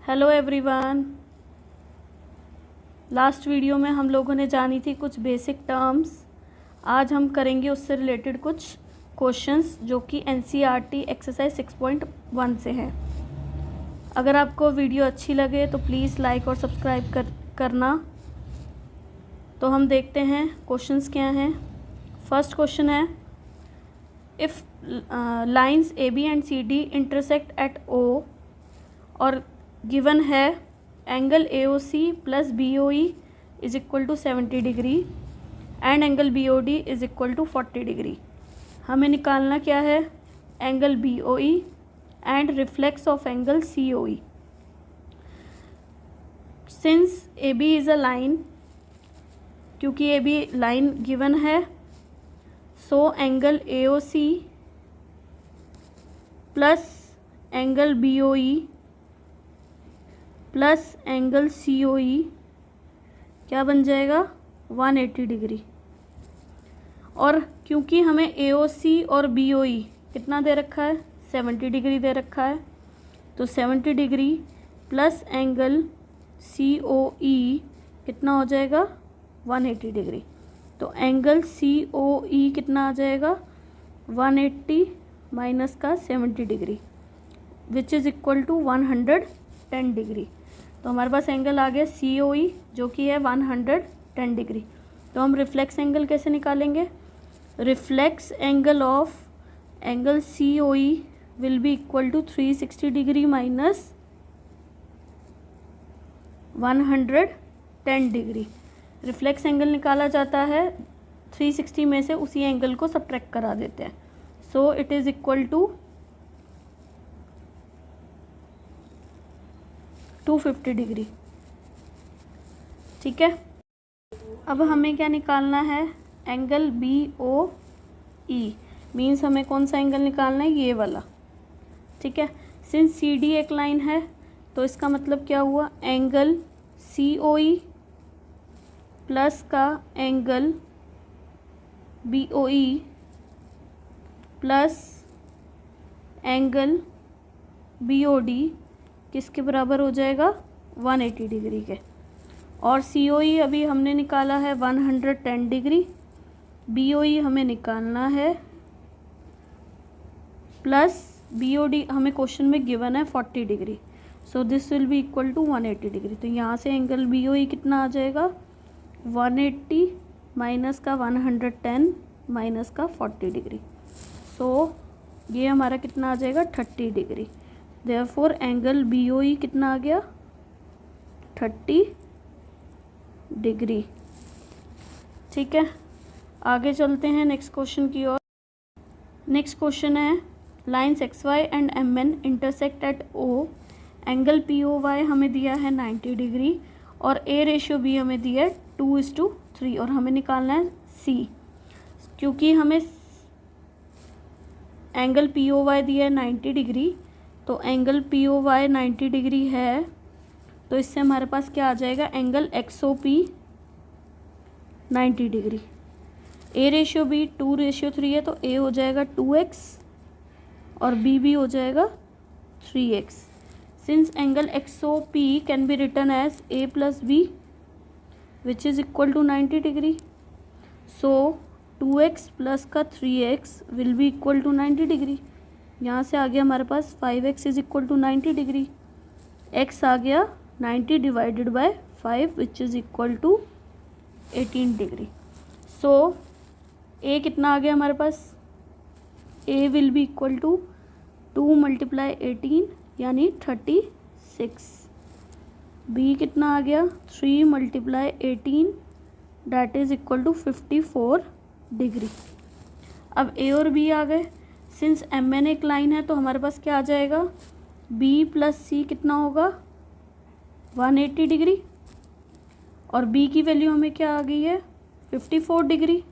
Hello everyone. Last video में हम लोगों ने जानी थी कुछ बेसिक टर्म्स। आज हम करेंगे उससे रिलेटेड कुछ क्वेश्चंस जो कि एनसीईआरटी एक्सरसाइज 6.1 से है। अगर आपको वीडियो अच्छी लगे तो प्लीज़ लाइक और सब्सक्राइब करना। तो हम देखते हैं क्वेश्चंस क्या हैं। फर्स्ट क्वेश्चन है, if lines A B and C D intersect at O और गिवन है angle AOC plus BOE is equal to 70 degree and angle BOD is equal to 40 degree. हमें निकालना क्या है? Angle BOE and reflex of angle COE। Since AB is a line, क्योंकि AB line given है, so angle AOC plus angle BOE plus angle COE क्या बन जाएगा? 180 degree. और क्योंकि हमें AOC और BOE कितना दे रखा है? 70 डिग्री दे रखा है, तो 70 डिग्री प्लस एंगल COE कितना हो जाएगा? 180 डिग्री। तो एंगल COE कितना आ जाएगा? 180 माइनस का 70 degree which is equal to 110 degree. तो हमारे पास एंगल आ गया COE जो कि है 110 डिग्री। तो हम रिफ्लेक्स एंगल कैसे निकालेंगे? Reflex angle of angle COE will be equal to 360 degree minus 110 degree. Reflex angle निकाला जाता है 360 में से उसी एंगल को सब्ट्रैक्ट करा देते हैं। So it is equal to 250 degree. ठीक है। अब हमें क्या निकालना है? एंगल BOE मीन्स हमें कौन सा एंगल निकालना है? ये वाला। ठीक है। सिंस CD एक लाइन है तो इसका मतलब क्या हुआ? एंगल COE प्लस का angle BOE plus angle BOD किसके बराबर हो जाएगा? 180 डिग्री के। और COE अभी हमने निकाला है 110 डिग्री, BOE हमें निकालना है प्लस BOD हमें क्वेश्चन में गिवन है 40 degree. So this will be equal to 180 degree. तो यहाँ से एंगल BOE कितना आ जाएगा? 180 माइनस का 110 माइनस का 40 डिग्री। सो ये हमारा कितना आ जाएगा? 30 डिग्री। देयरफॉर एंगल BOE कितना आ गया? 30 डिग्री। ठीक है। आगे चलते हैं नेक्स्ट क्वेश्चन की ओर। नेक्स्ट क्वेश्चन है, lines XY and MN intersect at O। Angle POY हमें दिया है 90 डिग्री और A/B हमें दिया है 2:3 और हमें निकालना है C। क्योंकि हमें एंगल POY दिया है 90 डिग्री, तो एंगल POY 90 डिग्री है, तो इससे हमारे पास क्या आ जाएगा? Angle XOP 90 degree. A/B 2:3 है, तो A हो जाएगा 2x और B भी हो जाएगा 3x। Since angle XOP can be written as A plus B which is equal to 90 degree. So 2x plus का 3x will be equal to 90 degree. यहाँ से आ गया हमारे पास 5x is equal to 90 degree. x आ गया 90 divided by 5 which is equal to 18 degree. So a कितना आ गया हमारे पास? a will be equal to 2 multiply 18 यानी 36। b कितना आ गया? 3 multiply 18 that is equal to 54 degree. अब a और b आ गए। सिंस MN एक लाइन है तो हमारे पास क्या आ जाएगा? B प्लस C कितना होगा? 180 डिग्री। और B की वैल्यू हमें क्या आ गई है? 54 degree.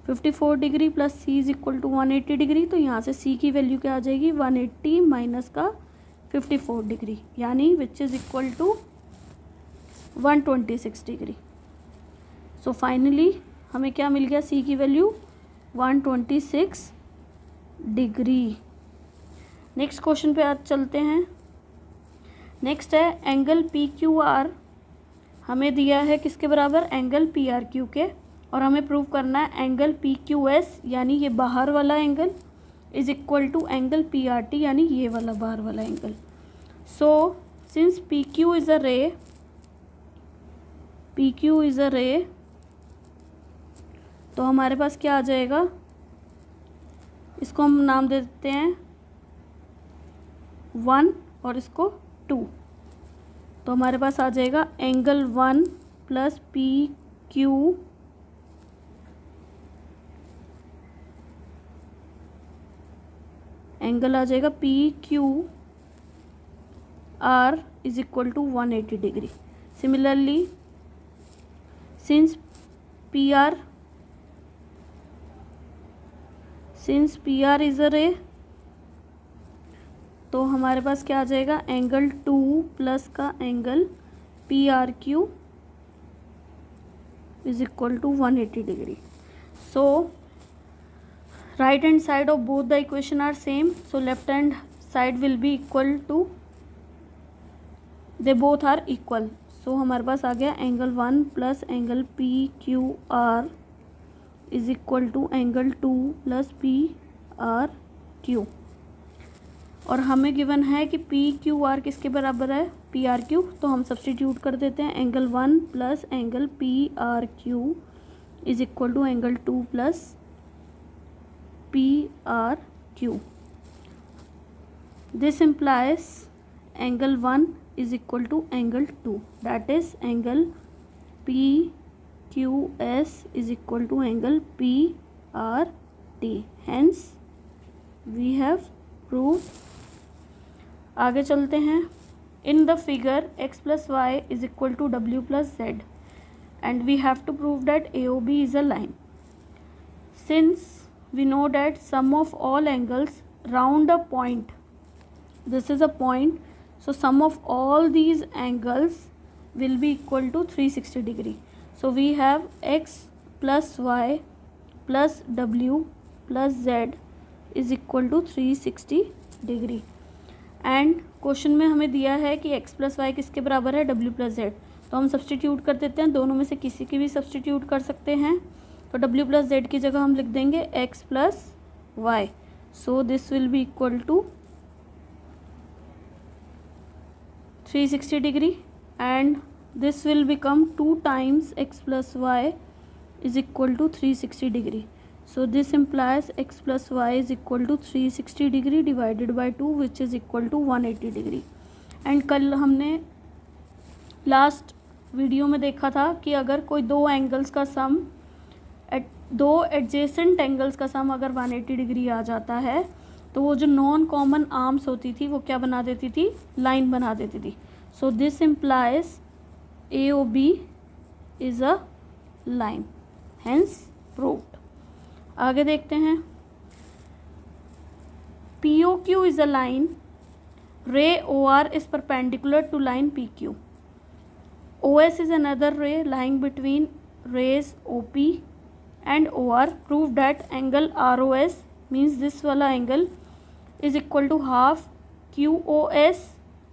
54 degree plus C is equal to 180 degree. तो यहाँ से C की वैल्यू क्या आ जाएगी? 180 माइनस का 54 डिग्री यानी which is equal to 126 degree. So finally हमें क्या मिल गया? C की वैल्यू 126 डिग्री। नेक्स्ट क्वेश्चन पे आज चलते हैं। नेक्स्ट है एंगल पी क्यू आर हमें दिया है किसके बराबर, एंगल पी आर क्यू के, और हमें प्रूव करना है एंगल पी क्यू एस यानी ये बाहर वाला angle is equal to angle P R T यानी ये वाला बाहर वाला angle. So since P Q is a ray, P Q is a ray, तो हमारे पास क्या आ जाएगा, इसको हम नाम दे देते हैं 1 और इसको 2। तो हमारे पास आ जाएगा angle 1 plus P Q angle आ जाएगा P Q R is equal to 180 degree. Similarly since P R is a ray, तो हमारे पास क्या आ जाएगा, एंगल 2 प्लस का angle P R Q is equal to 180 degree. So right hand side of both the equation are same, so left hand side will be equal to, they both are equal, so हमारे पास आ गया angle 1 plus angle P Q R is equal to angle 2 plus P R Q. और हमें given है कि P Q are किसके बराबर है, पी आर क्यू, तो हम सब्सटीट्यूट कर देते हैं angle 1 plus angle P R Q is equal to angle 2 plus P R Q. This implies angle 1 is equal to angle 2, that is angle PQS is equal to angle PRT, hence we have proved। आगे चलते हैं। in the figure x plus y is equal to w plus z and we have to prove that AOB is a line। since we know that sum of all angles round a point, this is a point, so sum of all these angles will be equal to 360 degree। so we have x plus y plus w plus z is equal to 360 degree। And question में हमें दिया है कि x plus Y किसके बराबर है, w plus Z, तो हम सब्सटीट्यूट कर देते हैं, दोनों में से किसी की भी सब्सटीट्यूट कर सकते हैं। तो w प्लस जेड की जगह हम लिख देंगे x plus Y, so this will be equal to 360 degree and this will become 2 times x plus Y is equal to 360 degree. So this implies x plus Y is equal to 360 degree divided by 2 which is equal to 180 degree. And कल हमने last video में देखा था कि अगर कोई दो angles का सम, दो एडजेसेंट एंगल्स का सम अगर 180 डिग्री आ जाता है तो वो जो नॉन कॉमन आर्म्स होती थी वो क्या बना देती थी, लाइन बना देती थी। So this implies AOB is a line, hence proved. आगे देखते हैं। POQ is a line, ray OR is perpendicular to line PQ। OS is another ray lying between rays OP and OR। prove that angle ROS means this वाला angle is equal to half QOS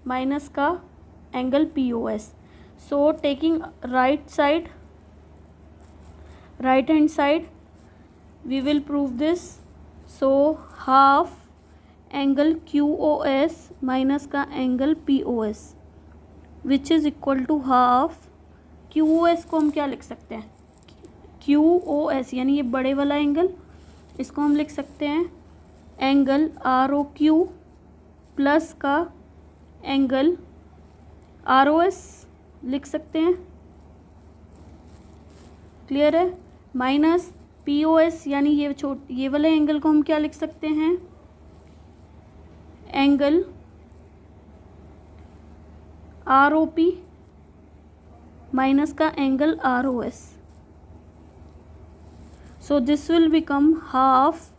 minus का angle POS। so taking right hand side we will prove this। so half angle QOS minus का angle POS which is equal to half QOS को हम क्या लिख सकते हैं, QOS यानी ये बड़े वाला एंगल, इसको हम लिख सकते हैं एंगल ROQ प्लस का एंगल ROS लिख सकते हैं, क्लियर है, माइनस POS यानी ये वाले एंगल को हम क्या लिख सकते हैं, एंगल ROP माइनस का angle ROS। So this will become half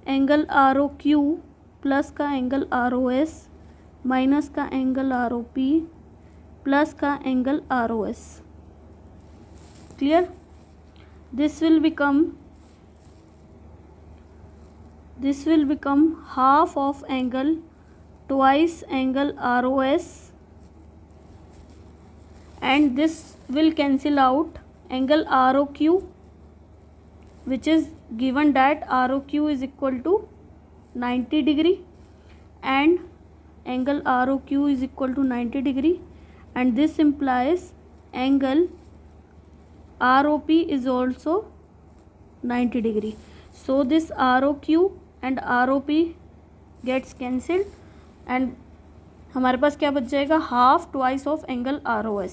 angle ROQ plus का एंगल ROS माइनस का एंगल ROP प्लस का angle ROS, clear. This will become half of angle twice angle ROS and this will cancel out angle ROQ, which is given that ROQ is equal to 90 degree and angle ROQ is equal to 90 degree, and this implies angle ROP is also 90 degree. So this ROQ and ROP gets cancelled and हमारे पास क्या बच जाएगा, half twice of angle ROS.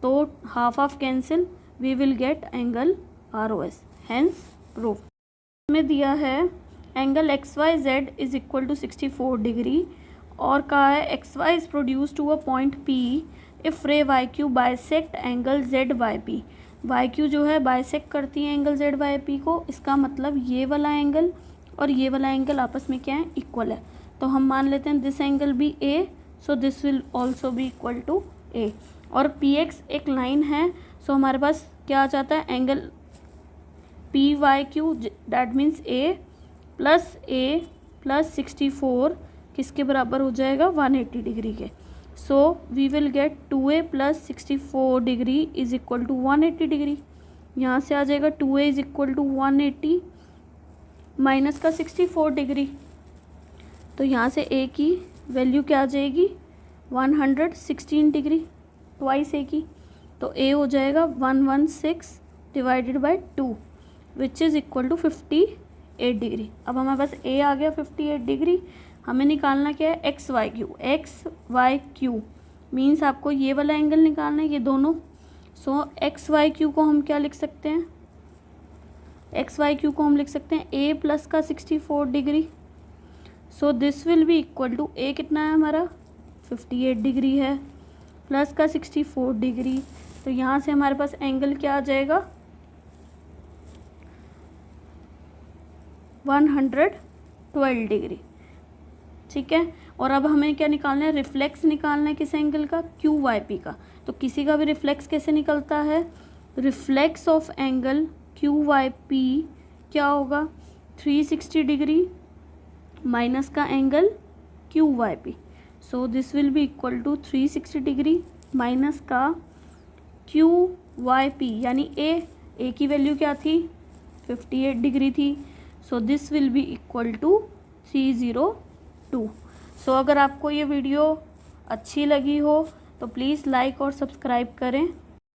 तो half of cancel, we will get angle ROS, hence proof. में दिया है angle XYZ is equal to 64 degree और कहा है XY is produce to a point P if ray YQ bisect angle ZYP. YQ जो है bisect करती है एंगल ZYP को, इसका मतलब ये वाला एंगल और ये वाला एंगल आपस में क्या है, इक्वल है. तो हम मान लेते हैं दिस एंगल भी A, so this will also be equal to A. और PX एक लाइन है, सो हमारे पास क्या आ जाता है, angle PYQ that means A plus 64 किसके बराबर हो जाएगा, 180 डिग्री के. So we will get 2A plus 64 degree is equal to 180 degree. यहाँ से आ जाएगा 2A is equal to 180 minus का 64 डिग्री. तो यहाँ से A की वैल्यू क्या आ जाएगी, 116 डिग्री, ट्वाइस A की. तो A हो जाएगा 116 divided by 2 which is equal to 58 degree. अब हमारे पास A आ गया 58 डिग्री. हमें निकालना क्या है, XYQ मीन्स आपको ये वाला एंगल निकालना है, ये दोनों. सो XYQ को हम क्या लिख सकते हैं, XYQ को हम लिख सकते हैं A प्लस का 64 degree. So this will be equal to A कितना है हमारा, 58 डिग्री है, प्लस का 64 डिग्री. तो यहाँ से हमारे पास एंगल क्या आ जाएगा, 112 डिग्री. ठीक है. और अब हमें क्या निकालना है, रिफ्लेक्स निकालना है किस एंगल का, QYP का. तो किसी का भी रिफ्लेक्स कैसे निकलता है, रिफ्लेक्स ऑफ एंगल QYP क्या होगा, 360 डिग्री माइनस का angle QYP. So this will be equal to 360 degree minus का QYP यानी A की वैल्यू क्या थी, 58 डिग्री थी. So this will be equal to 302. सो अगर आपको ये वीडियो अच्छी लगी हो तो प्लीज़ लाइक और सब्सक्राइब करें.